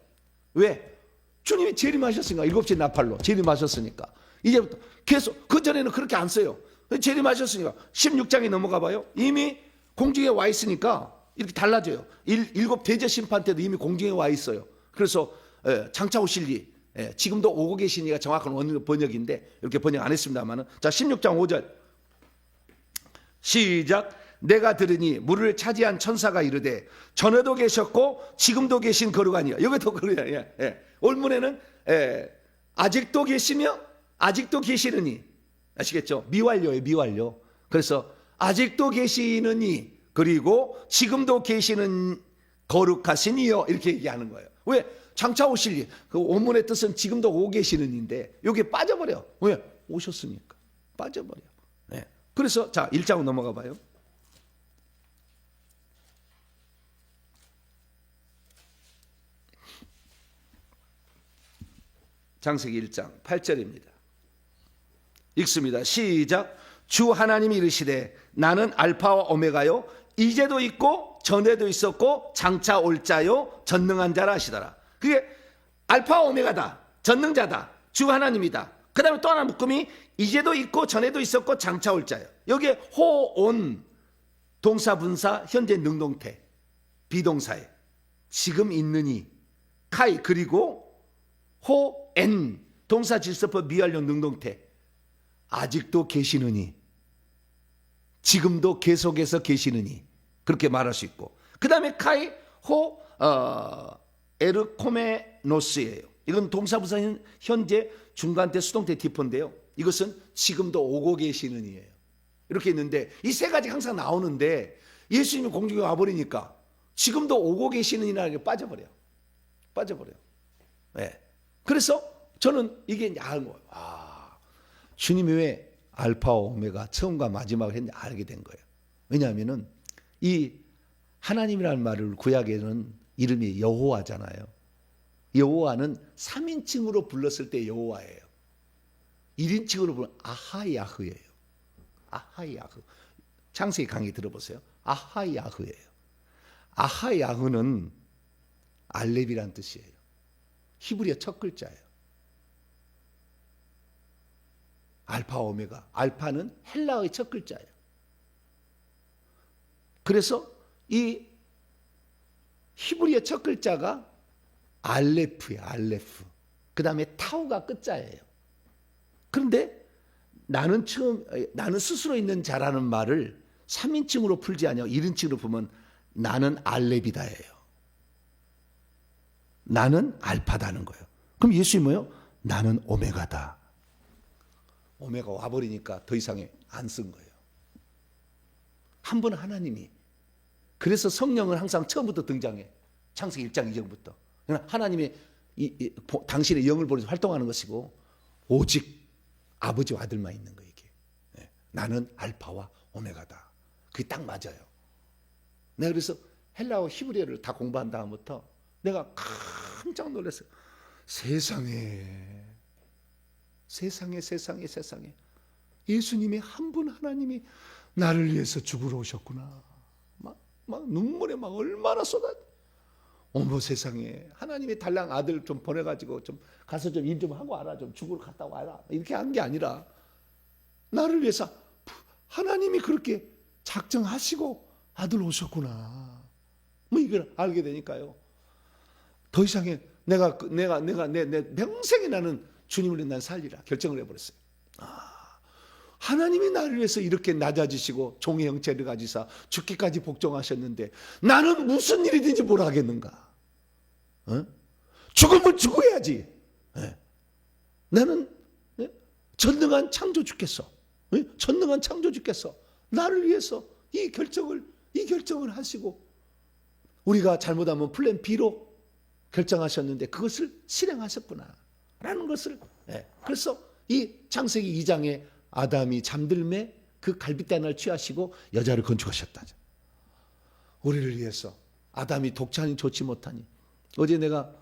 왜? 주님이 재림하셨으니까. 7시 나팔로 재림하셨으니까 이제부터 계속. 그 전에는 그렇게 안 써요. 재림하셨으니까 16장에 넘어가 봐요. 이미 공중에 와 있으니까 이렇게 달라져요. 7 대제 심판 때도 이미 공중에 와 있어요. 그래서 장차 오실 이, 지금도 오고 계신 이가 정확한 번역인데 이렇게 번역 안 했습니다만은. 자, 16장 5절 시작. 내가 들으니 물을 차지한 천사가 이르되 전에도 계셨고 지금도 계신 거룩하니라. 여기도 그래요. 올문에는 아직도 계시며 아직도 계시느니. 아시겠죠? 미완료예요, 미완료. 그래서 아직도 계시느니 그리고 지금도 계시는 거룩하신 이여, 이렇게 얘기하는 거예요. 왜? 장차 오실 이. 그 원문의 뜻은 지금도 오고 계시는인데 여기에 빠져버려. 왜? 오셨으니까 빠져버려. 네. 그래서 자, 1장으로 넘어가 봐요. 창세기 1장 8절입니다. 읽습니다. 시작. 주 하나님이 이르시되 나는 알파와 오메가요 이제도 있고 전에도 있었고 장차 올 자요 전능한 자라 하시더라. 그게 알파와 오메가다. 전능자다. 주 하나님이다. 그 다음에 또 하나 묶음이 이제도 있고 전에도 있었고 장차 올 자요. 여기에 호온 동사 분사 현재 능동태 비동사에 지금 있느니 카이 그리고 호엔 동사 질서법 미완료 능동태 아직도 계시느니 지금도 계속해서 계시느니 그렇게 말할 수 있고, 그 다음에 카이 호 에르코메노스예요. 이건 동사부사 현재 중간태 수동태 디포인데요. 이것은 지금도 오고 계시느니예요. 이렇게 있는데 이 세 가지 항상 나오는데 예수님이 공중에 와버리니까 지금도 오고 계시느니라는 게 빠져버려. 네. 그래서 저는 이게 야한 거예요. 주님이 왜 알파와 오메가 처음과 마지막을 했는지 알게 된 거예요. 왜냐하면은 이 하나님이라는 말을 구약에는 이름이 여호와잖아요. 여호와는 3인칭으로 불렀을 때 여호와예요. 1인칭으로 부르면 아하야흐예요. 아하야흐. 창세기 강의 들어보세요. 아하야흐예요. 아하야흐는 알렙이란 뜻이에요. 히브리어 첫 글자예요. 알파 오메가. 알파는 헬라어의 첫 글자예요. 그래서 이 히브리어 첫 글자가 알레프예요. 알레프. 그 다음에 타우가 끝자예요. 그런데 나는 스스로 있는 자라는 말을 3인칭으로 풀지 않냐 1인칭으로 보면 나는 알렙이다예요. 나는 알파다는 거예요. 그럼 예수님이 뭐예요? 나는 오메가다. 오메가 와버리니까 더 이상에 안 쓴 거예요. 한 번 하나님이. 그래서 성령은 항상 처음부터 등장해. 창세기 1장 2절부터. 하나님이 당신의 영을 보내서 활동하는 것이고 오직 아버지와 아들만 있는 거예요. 이게. 나는 알파와 오메가다. 그게 딱 맞아요. 내가 그래서 헬라어 히브리어를 다 공부한 다음부터 내가 깜짝 놀랐어요. 세상에 예수님이 한 분 하나님이 나를 위해서 죽으러 오셨구나. 막 눈물에 막 얼마나 쏟아. 어머 세상에, 하나님이 달랑 아들 좀 보내가지고 좀 가서 좀 일 좀 하고 와라, 좀 죽으러 갔다 와라, 이렇게 한 게 아니라 나를 위해서 하나님이 그렇게 작정하시고 아들 오셨구나, 뭐 이걸 알게 되니까요. 더 이상의 내가 내 평생에 나는 주님을 난 살리라 결정을 해버렸어요. 하나님이 나를 위해서 이렇게 낮아지시고 종의 형체를 가지사 죽기까지 복종하셨는데 나는 무슨 일이든지 뭘 하겠는가? 죽으면 죽어야지. 나는 전능한 창조주께서, 전능한 창조주께서 나를 위해서 이 결정을 하시고, 우리가 잘못하면 플랜 B로 결정하셨는데 그것을 실행하셨구나 라는 것을, 그래서 이 창세기 2장에 아담이 잠들매 그 갈빗단을 취하시고 여자를 건축하셨다. 우리를 위해서 아담이 독차니 좋지 못하니, 어제 내가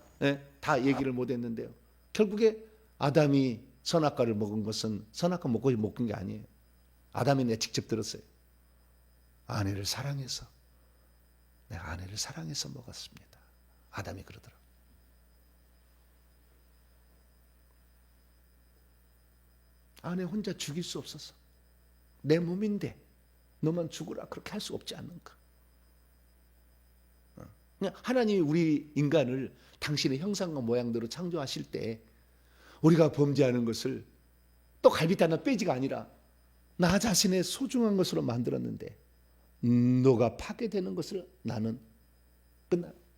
다 얘기를 못했는데요, 결국에 아담이 선악과를 먹은 것은 선악과 먹고 먹은 게 아니에요. 아담이 내가 직접 들었어요. 아내를 사랑해서, 내가 아내를 사랑해서 먹었습니다. 아담이 그러더라고요. 아내 혼자 죽일 수 없어서, 내 몸인데 너만 죽으라 그렇게 할 수 없지 않는가. 그냥 하나님이 우리 인간을 당신의 형상과 모양대로 창조하실 때 우리가 범죄하는 것을 또 갈빗 하나 빼지가 아니라 나 자신의 소중한 것으로 만들었는데 너가 파괴되는 것을 나는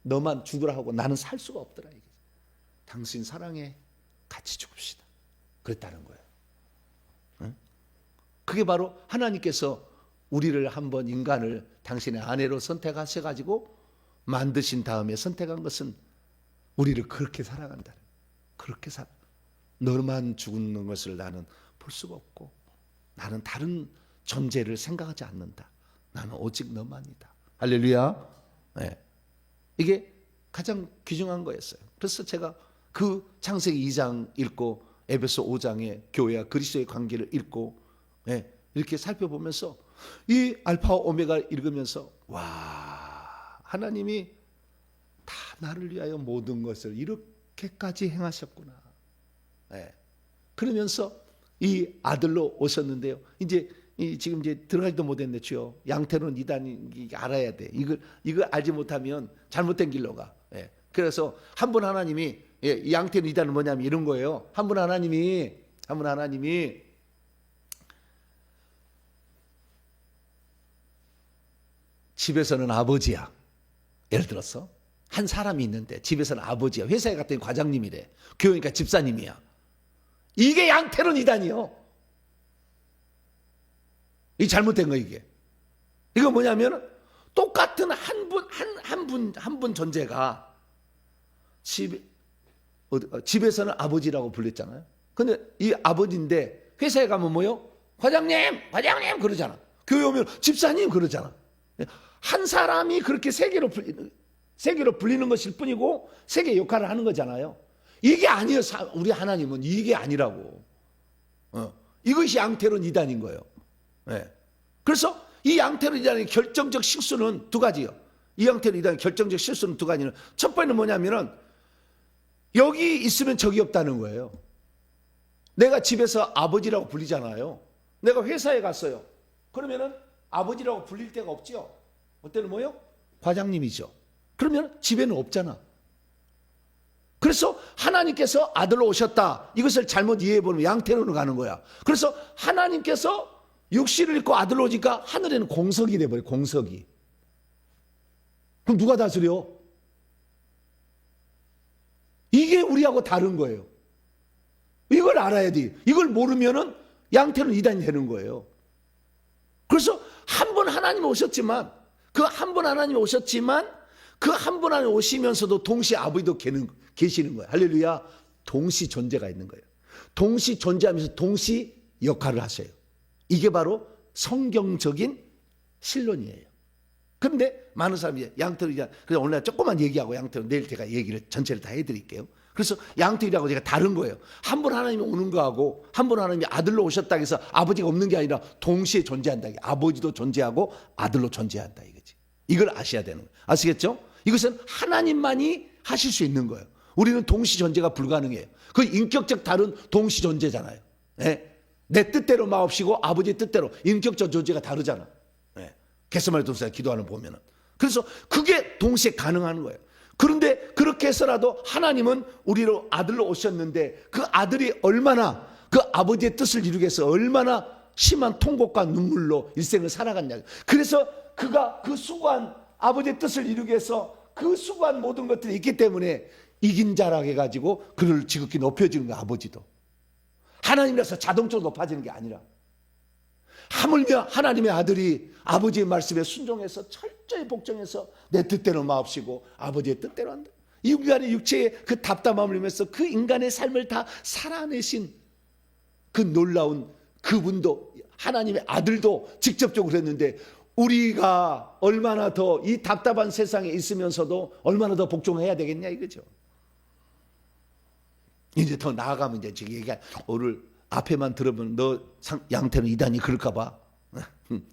너만 죽으라 하고 나는 살 수가 없더라. 이게. 당신 사랑에 같이 죽읍시다. 그랬다는 거예요. 그게 바로 하나님께서 우리를 한번 인간을 당신의 아내로 선택하셔가지고 만드신 다음에 선택한 것은 우리를 그렇게 사랑한다. 그렇게 너만 죽는 것을 나는 볼 수가 없고 나는 다른 존재를 생각하지 않는다. 나는 오직 너만이다. 할렐루야. 이게 가장 귀중한 거였어요. 그래서 제가 그 창세기 2장 읽고 에베소 5장의 교회와 그리스도의 관계를 읽고 이렇게 살펴보면서 이 알파와 오메가 읽으면서 와, 하나님이 다 나를 위하여 모든 것을 이렇게까지 행하셨구나. 그러면서 이 아들로 오셨는데요. 이제 지금 이제 들어가지도 못했네. 주요 양태로는 이단이 알아야 돼. 이걸 알지 못하면 잘못된 길로 가. 그래서 한 분 하나님이, 이 양태는 이단은 뭐냐면 이런 거예요. 한 분 하나님이 집에서는 아버지야. 예를 들어서 한 사람이 있는데 집에서는 아버지야. 회사에 갔더니 과장님이래. 교회니까 집사님이야. 이게 양태론 이단이요. 이 잘못된 거 이게. 이거 뭐냐면 똑같은 한 분 존재가 집에서는 아버지라고 불렸잖아요. 근데 이 아버지인데 회사에 가면 뭐요? 과장님 그러잖아. 교회 오면 집사님 그러잖아. 한 사람이 그렇게 세 개로 불리는 것일 뿐이고 세 개의 역할을 하는 거잖아요. 이게 아니에요. 우리 하나님은 이게 아니라고. 이것이 양태론 이단인 거예요. 그래서 이 양태론 이단의 결정적 실수는 두 가지예요. 이 양태론 이단의 결정적 실수는 두 가지는, 첫 번째는 뭐냐면은 여기 있으면 저기 없다는 거예요. 내가 집에서 아버지라고 불리잖아요. 내가 회사에 갔어요. 그러면은 아버지라고 불릴 데가 없죠. 그때는 뭐요? 과장님이죠. 그러면 집에는 없잖아. 그래서 하나님께서 아들로 오셨다. 이것을 잘못 이해해보면 양태론으로 가는 거야. 그래서 하나님께서 육신을 입고 아들로 오니까 하늘에는 공석이 돼버려. 공석이. 그럼 누가 다스려? 이게 우리하고 다른 거예요. 이걸 알아야 돼. 이걸 모르면은 양태론 이단이 되는 거예요. 그래서 한 분 하나님 오셨지만 그 한 분 하나님 오셨지만 그 한 분 하나님 오시면서도 동시에 아버지도 계시는 거예요. 할렐루야. 동시 존재가 있는 거예요. 동시 존재하면서 동시 역할을 하셔요. 이게 바로 성경적인 신론이에요. 그런데 많은 사람이 양태론, 그래서 오늘 조금만 얘기하고 양태론 내일 제가 얘기를 전체를 다 해드릴게요. 그래서 양태론하고 제가 다른 거예요. 한 분 하나님이 오는 거하고 한 분 하나님이 아들로 오셨다 해서 아버지가 없는 게 아니라 동시에 존재한다. 아버지도 존재하고 아들로 존재한다 이거지. 이걸 아셔야 되는 거예요. 아시겠죠? 이것은 하나님만이 하실 수 있는 거예요. 우리는 동시 존재가 불가능해요. 그 인격적 다른 동시 존재잖아요. 예? 내 뜻대로 마옵시고 아버지의 뜻대로 인격적 존재가 다르잖아. 예. 겟세마네 동산에 기도하는 보면은. 그래서 그게 동시에 가능한 거예요. 그런데 그렇게 해서라도 하나님은 우리로 아들로 오셨는데 그 아들이 얼마나 그 아버지의 뜻을 이루기 위해서 얼마나 심한 통곡과 눈물로 일생을 살아갔냐. 그래서 그가 그 수고한 아버지의 뜻을 이루기 위해서 그 수고한 모든 것들이 있기 때문에 이긴 자라고 해가지고 그를 지극히 높여주는 거야. 아버지도 하나님이라서 자동적으로 높아지는 게 아니라 하물며 하나님의 아들이 아버지의 말씀에 순종해서 철저히 복종해서 내 뜻대로 마옵시고 아버지의 뜻대로 한다. 인간의 육체의 그 답답함을 위해서 그 인간의 삶을 다 살아내신 그 놀라운 그분도 하나님의 아들도 직접적으로 했는데 우리가 얼마나 더 이 답답한 세상에 있으면서도 얼마나 더 복종해야 되겠냐 이거죠. 이제 더 나아가면 이제 지금 얘기가 오늘 앞에만 들으면 너 양태는 이단이 그럴까 봐.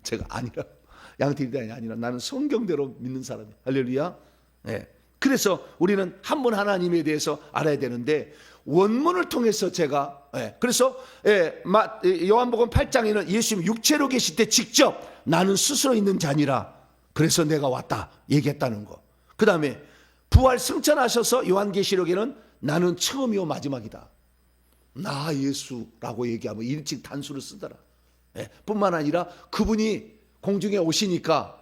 제가 아니라 양태 이단이 아니라 나는 성경대로 믿는 사람이에요. 할렐루야. 네. 그래서 우리는 한 분 하나님에 대해서 알아야 되는데 원문을 통해서 제가 그래서 요한복음 8장에는 예수님 육체로 계실 때 직접 나는 스스로 있는 자니라 그래서 내가 왔다 얘기했다는 거. 그 다음에 부활 승천하셔서 요한계시록에는 나는 처음이요 마지막이다. 나 예수라고 얘기하면 일찍 단수를 쓰더라. 뿐만 아니라 그분이 공중에 오시니까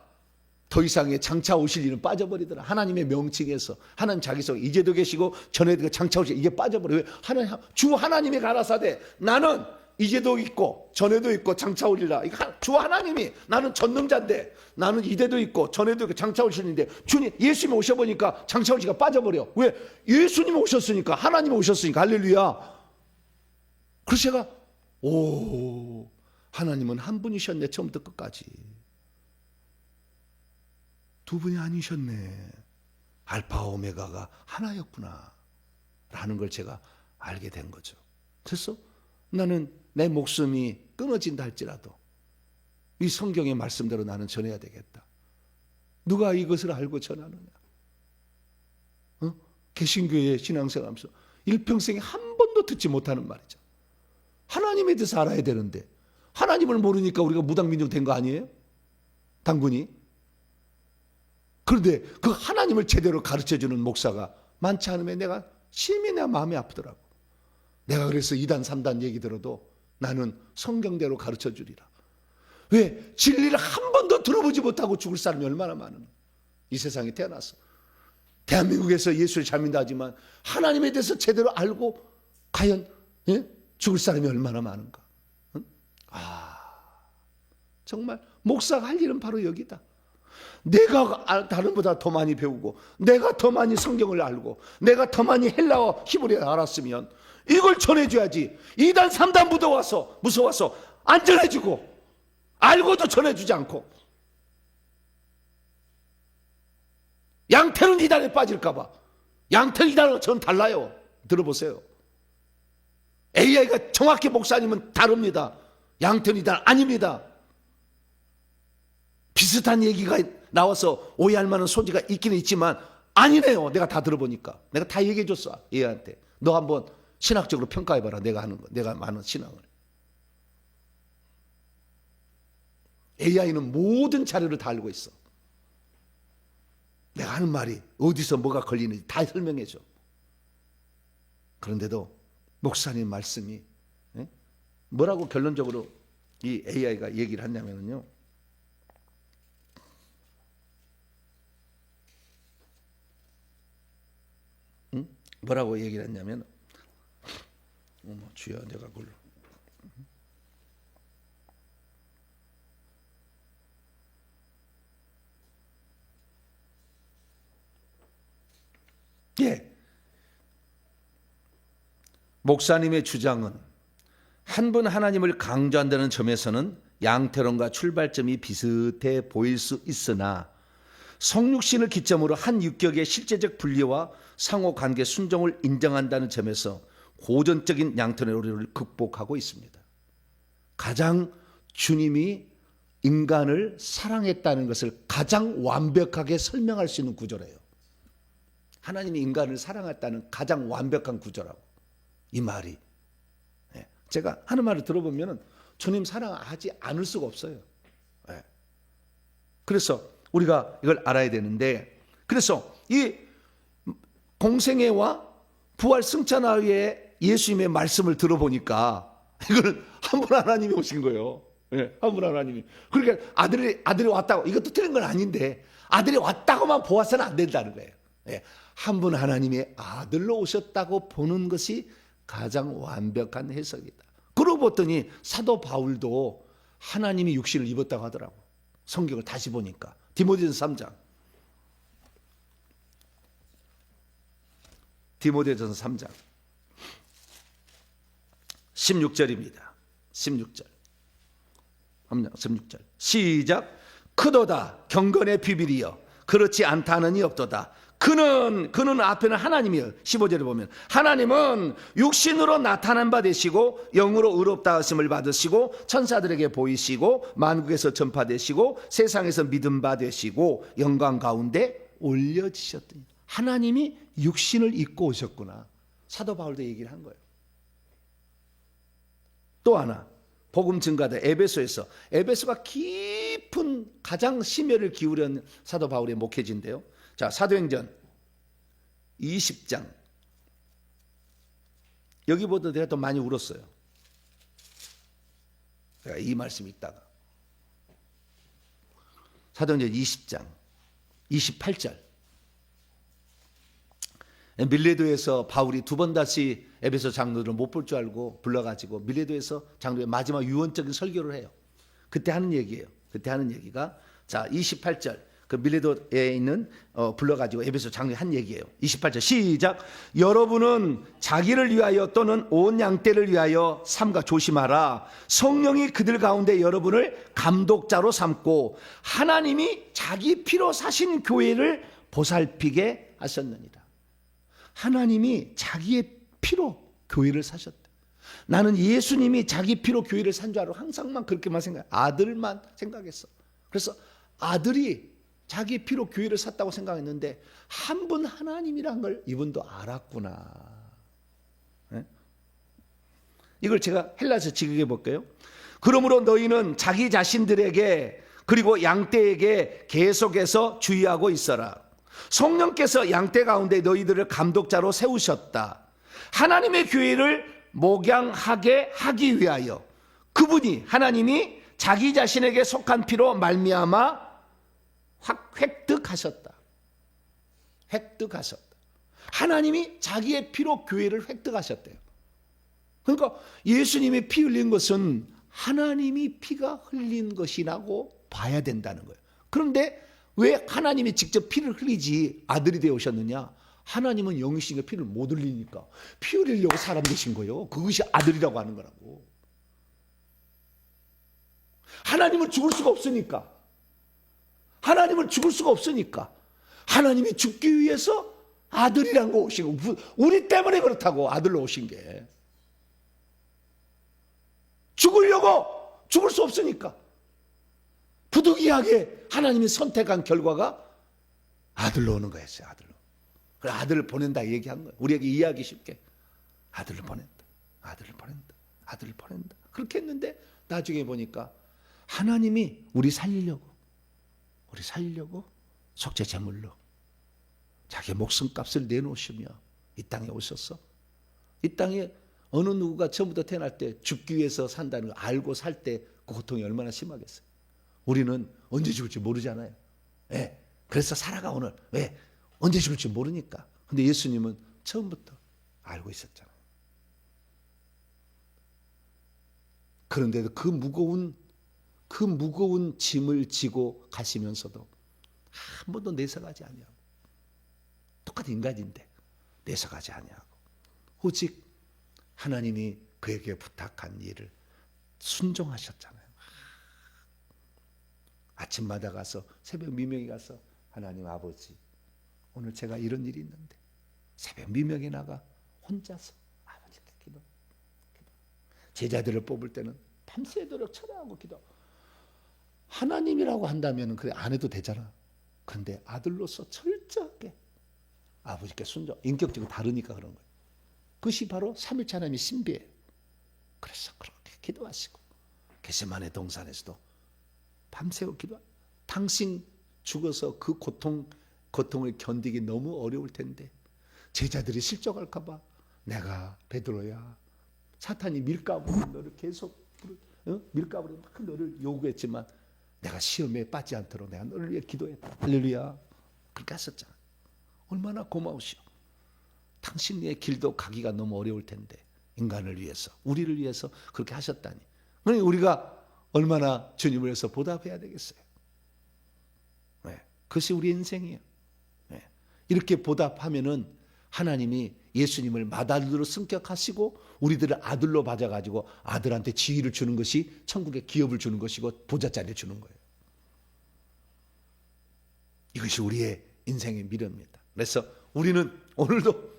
더 이상의 장차 오실 일은 빠져버리더라. 하나님의 명칭에서 하나님 자기 속에 이제도 계시고 전에도 장차 오실 이게 빠져버려. 왜? 주 하나님이 가라사대 나는 이제도 있고 전에도 있고 장차 오리라. 주 하나님이 나는 전능자인데 나는 이제도 있고 전에도 있고 장차 오시는데 주님 예수님이 오셔보니까 장차 오시가 빠져버려. 왜? 예수님이 오셨으니까 하나님이 오셨으니까. 할렐루야. 그래서 제가 하나님은 한 분이셨네. 처음부터 끝까지. 두 분이 아니셨네. 알파 오메가가 하나였구나 라는 걸 제가 알게 된 거죠. 그래서 나는 내 목숨이 끊어진다 할지라도 이 성경의 말씀대로 나는 전해야 되겠다. 누가 이것을 알고 전하느냐. 개신교의 신앙생활하면서 일평생에 한 번도 듣지 못하는 말이죠. 하나님에 대해서 알아야 되는데 하나님을 모르니까 우리가 무당민족 된 거 아니에요? 당군이. 그런데 그 하나님을 제대로 가르쳐주는 목사가 많지 않으면 내가 심히 내 마음이 아프더라고. 내가 그래서 2단 3단 얘기 들어도 나는 성경대로 가르쳐주리라. 왜? 진리를 한 번도 들어보지 못하고 죽을 사람이 얼마나 많은 이 세상에 태어나서 대한민국에서 예수를 잘 믿는다 하지만 하나님에 대해서 제대로 알고 과연 죽을 사람이 얼마나 많은가. 정말 목사가 할 일은 바로 여기다. 내가 다른보다 더 많이 배우고 내가 더 많이 성경을 알고 내가 더 많이 헬라어 히브리어를 알았으면 이걸 전해줘야지. 2단 3단 무서워서 안 전해주고 알고도 전해주지 않고 양태는 2단에 빠질까 봐. 양태 2단은 전 달라요. 들어보세요. AI가 정확히 목사님은 다릅니다. 양태는 2단 아닙니다. 비슷한 얘기가 나와서 오해할 만한 소지가 있기는 있지만 아니네요. 내가 다 들어보니까. 내가 다 얘기해줬어. 얘한테. 너 한번 신학적으로 평가해봐라. 내가 하는 거. 내가 많은 신앙을. AI는 모든 자료를 다 알고 있어. 내가 하는 말이 어디서 뭐가 걸리는지 다 설명해줘. 그런데도 목사님 말씀이 뭐라고 결론적으로 이 AI가 얘기를 하냐면요. 뭐라고 얘기를 했냐면 주여 내가 그걸로 목사님의 주장은 한 분 하나님을 강조한다는 점에서는 양태론과 출발점이 비슷해 보일 수 있으나 성육신을 기점으로 한 육격의 실제적 분리와 상호관계 순종을 인정한다는 점에서 고전적인 양태론의 오류를 극복하고 있습니다. 가장 주님이 인간을 사랑했다는 것을 가장 완벽하게 설명할 수 있는 구조래요. 하나님이 인간을 사랑했다는 가장 완벽한 구조라고. 이 말이. 제가 하는 말을 들어보면 주님 사랑하지 않을 수가 없어요. 그래서 우리가 이걸 알아야 되는데, 그래서 이 공생애와 부활 승천하에 예수님의 말씀을 들어보니까 이걸 한 분 하나님이 오신 거예요. 한 분 하나님이. 그러니까 아들이 왔다고, 이것도 틀린 건 아닌데 아들이 왔다고만 보아서는 안 된다는 거예요. 한 분 하나님이 아들로 오셨다고 보는 것이 가장 완벽한 해석이다. 그러고 봤더니 사도 바울도 하나님이 육신을 입었다고 하더라고. 성경을 다시 보니까 디모데전서 3장. 디모데전서 3장 16절입니다. 16절. 16절. 시작. 크도다 경건의 비밀이여 그렇지 않다는이 없도다. 그는 앞에는 하나님이요. 15절에 보면 하나님은 육신으로 나타난 바 되시고 영으로 의롭다 하심을 받으시고 천사들에게 보이시고 만국에서 전파되시고 세상에서 믿음 바 되시고 영광 가운데 올려지셨더니 하나님이 육신을 입고 오셨구나. 사도 바울도 얘기를 한 거예요. 또 하나 복음 증가다 에베소가 깊은 가장 심혈을 기울인 사도 바울의 목회지인데요. 자, 사도행전 20장. 여기보다 내가 더 많이 울었어요. 내가 이 말씀이 있다가. 사도행전 20장 28절. 밀레도에서 바울이 두 번 다시 에베소 장로들을 못 볼 줄 알고 불러가지고 밀레도에서 장로의 마지막 유언적인 설교를 해요. 그때 하는 얘기예요. 그때 하는 얘기가, 자, 28절. 그 밀레도에 있는 불러가지고 에베소 장로에 한 얘기예요. 28절 시작. 여러분은 자기를 위하여 또는 온 양떼를 위하여 삼가 조심하라. 성령이 그들 가운데 여러분을 감독자로 삼고 하나님이 자기 피로 사신 교회를 보살피게 하셨느니라. 하나님이 자기의 피로 교회를 사셨다. 나는 예수님이 자기 피로 교회를 산 줄 알고 항상만 그렇게만 생각해. 아들만 생각했어. 그래서 아들이 자기 피로 교회를 샀다고 생각했는데 한 분 하나님이란 걸 이분도 알았구나. 이걸 제가 헬라서 직역해 볼게요. 그러므로 너희는 자기 자신들에게 그리고 양떼에게 계속해서 주의하고 있어라. 성령께서 양떼 가운데 너희들을 감독자로 세우셨다. 하나님의 교회를 목양하게 하기 위하여 그분이 하나님이 자기 자신에게 속한 피로 말미암아 획득하셨다. 획득하셨다. 하나님이 자기의 피로 교회를 획득하셨대요. 그러니까 예수님이 피 흘린 것은 하나님이 피가 흘린 것이라고 봐야 된다는 거예요. 그런데 왜 하나님이 직접 피를 흘리지 아들이 되어 오셨느냐? 하나님은 영이시니까 피를 못 흘리니까 피 흘리려고 사람 되신 거예요. 그것이 아들이라고 하는 거라고. 하나님은 죽을 수가 없으니까. 하나님은 죽을 수가 없으니까 하나님이 죽기 위해서 아들이란 거 오시고, 우리 때문에 그렇다고 아들로 오신 게. 죽으려고 죽을 수 없으니까 부득이하게 하나님이 선택한 결과가 아들로 오는 거였어요. 아들로. 그래, 아들을 보낸다 얘기한 거예요. 우리에게 이해하기 쉽게 아들을 보낸다. 아들을 보낸다. 아들을 보낸다. 그렇게 했는데 나중에 보니까 하나님이 우리 살리려고 속죄 제물로 자기 목숨값을 내놓으시며 이 땅에 오셨어. 이 땅에 어느 누구가 처음부터 태어날 때 죽기 위해서 산다는 걸 알고 살 때 그 고통이 얼마나 심하겠어요. 우리는 언제 죽을지 모르잖아요. 왜? 그래서 살아가 오늘. 왜? 언제 죽을지 모르니까. 근데 예수님은 처음부터 알고 있었잖아요. 그런데도 그 무거운 짐을 지고 가시면서도 한 번도 내색하지 아니하고, 똑같은 인간인데 내색하지 아니하고 오직 하나님이 그에게 부탁한 일을 순종하셨잖아요. 아침마다 가서 새벽 미명에 가서 하나님 아버지 오늘 제가 이런 일이 있는데 새벽 미명에 나가 혼자서 아버지께 기도. 제자들을 뽑을 때는 밤새도록 철회하고 기도. 하나님이라고 한다면 그래 안 해도 되잖아. 그런데 아들로서 철저하게 아버지께 순종. 인격적으로 다르니까 그런 거예요. 그것이 바로 삼위일체 하나님의 신비예요. 그래서 그렇게 기도하시고 겟세마네 동산에서도 밤새워 기도하. 당신 죽어서 그 고통을 견디기 너무 어려울 텐데 제자들이 실족할까 봐 내가 베드로야, 사탄이 밀가부로 너를 계속 밀가부로 막 너를 요구했지만 내가 시험에 빠지지 않도록 내가 너를 위해 기도했다. 할렐루야. 그렇게 하셨잖아. 얼마나 고마우시오. 당신의 길도 가기가 너무 어려울 텐데 인간을 위해서, 우리를 위해서 그렇게 하셨다니. 그러니 우리가 얼마나 주님을 위해서 보답해야 되겠어요. 네. 그것이 우리 인생이에요. 네. 이렇게 보답하면은 하나님이 예수님을 맏아들로 승격하시고 우리들을 아들로 받아가지고 아들한테 지위를 주는 것이 천국의 기업을 주는 것이고 보좌자리를 주는 거예요. 이것이 우리의 인생의 미래입니다. 그래서 우리는 오늘도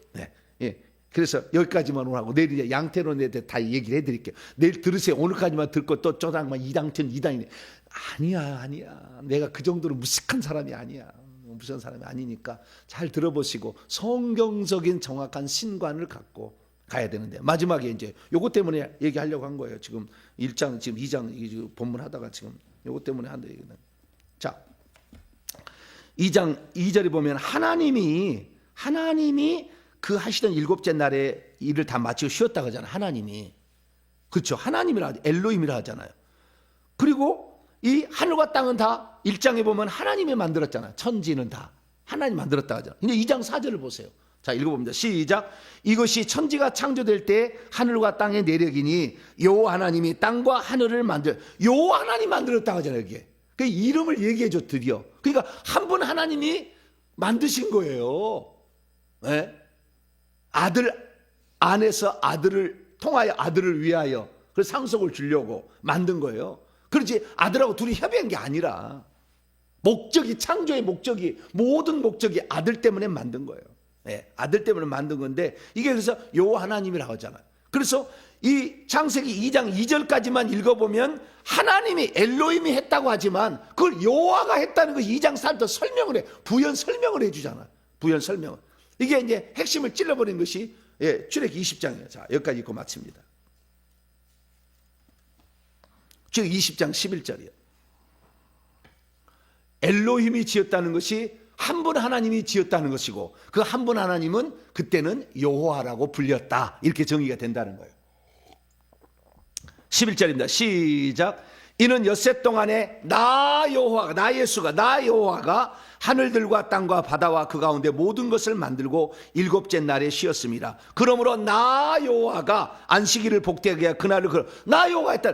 그래서 여기까지만 하고 내일 이제 양태론에 대해 다 얘기를 해드릴게요. 내일 들으세요. 오늘까지만 듣고 또 쪼당만 이당천 이당이네. 아니야. 내가 그 정도로 무식한 사람이 아니야. 무식한 사람이 아니니까 잘 들어보시고 성경적인 정확한 신관을 갖고 가야 되는데 마지막에 이제 요것 때문에 얘기하려고 한 거예요. 지금 1장 지금 2장 본문 하다가 지금 요것 때문에 한다 얘기는. 자, 2장 2절에 보면 하나님이 그 하시던 일곱째 날에 일을 다 마치고 쉬었다고 하잖아요. 하나님이. 그렇죠. 하나님이라 하죠. 엘로힘이라 하잖아요. 그리고 이 하늘과 땅은 다 1장에 보면 하나님이 만들었잖아요. 천지는 다 하나님 만들었다고 하잖아요. 근데 2장 4절을 보세요. 자, 읽어봅니다. 시작. 이것이 천지가 창조될 때 하늘과 땅의 내력이니 여호와 하나님이 땅과 하늘을 여호와 하나님 만들었다고 하잖아요. 이게. 그 이름을 얘기해줘 드디어. 그러니까 한 분 하나님이 만드신 거예요. 네? 아들 안에서 아들을 통하여 아들을 위하여 그 상속을 주려고 만든 거예요. 그렇지 아들하고 둘이 협의한 게 아니라 목적이 창조의 목적이 모든 목적이 아들 때문에 만든 거예요. 네, 아들 때문에 만든 건데 이게 그래서 여호와 하나님이라고 하잖아요. 그래서 이 창세기 2장 2절까지만 읽어보면 하나님이 엘로힘이 했다고 하지만 그걸 여호와가 했다는 거 2장 3절 설명을 해. 부연 설명을 해주잖아요. 부연 설명을. 이게 이제 핵심을 찔러버린 것이 출애굽기 20장이에요. 자, 여기까지 읽고 마칩니다. 출애굽기 20장 11절이에요. 엘로힘이 지었다는 것이 한 분 하나님이 지었다는 것이고 그 한 분 하나님은 그때는 여호와라고 불렸다. 이렇게 정의가 된다는 거예요. 11절입니다. 시작. 이는 엿새 동안에 나 여호와가 하늘들과 땅과 바다와 그 가운데 모든 것을 만들고 일곱째 날에 쉬었습니다. 그러므로 나 여호와가 안식일을 복되게 하여 그날을 나 여호와가 했다.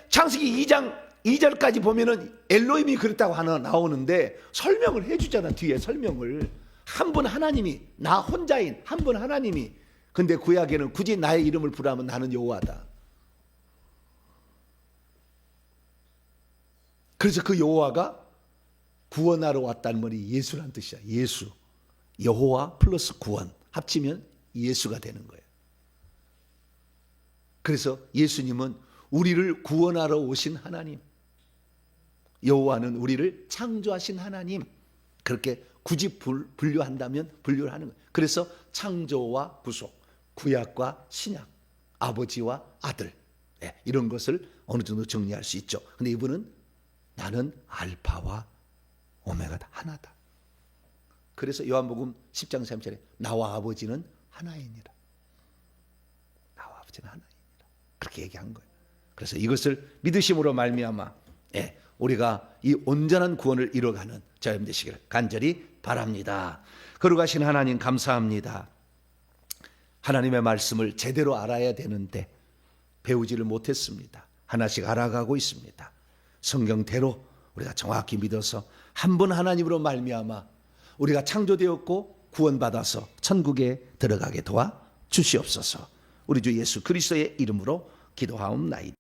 창세기 2장 2절까지 보면은 엘로힘이 그랬다고 하나 나오는데 설명을 해주잖아. 뒤에 설명을. 한 분 하나님이 나 혼자인 한 분 하나님이. 근데 구약에는 굳이 나의 이름을 부르면 나는 여호와다. 그래서 그 여호와가 구원하러 왔다는 말이 예수란 뜻이야. 예수. 여호와 플러스 구원 합치면 예수가 되는 거예요. 그래서 예수님은 우리를 구원하러 오신 하나님, 여호와는 우리를 창조하신 하나님, 그렇게 굳이 분류한다면 분류를 하는 거예요. 그래서 창조와 구속, 구약과 신약, 아버지와 아들, 이런 것을 어느 정도 정리할 수 있죠. 근데 이분은 나는 알파와 오메가다, 하나다. 그래서 요한복음 10장 3절에 나와 아버지는 하나이니라. 나와 아버지는 하나이니라. 그렇게 얘기한 거예요. 그래서 이것을 믿으심으로 말미암아 우리가 이 온전한 구원을 이뤄가는 저희들 되시기를 간절히 바랍니다. 거룩하신 하나님 감사합니다. 하나님의 말씀을 제대로 알아야 되는데 배우지를 못했습니다. 하나씩 알아가고 있습니다. 성경대로 우리가 정확히 믿어서 한 분 하나님으로 말미암아 우리가 창조되었고 구원받아서 천국에 들어가게 도와 주시옵소서. 우리 주 예수 그리스도의 이름으로 기도하옵나이다.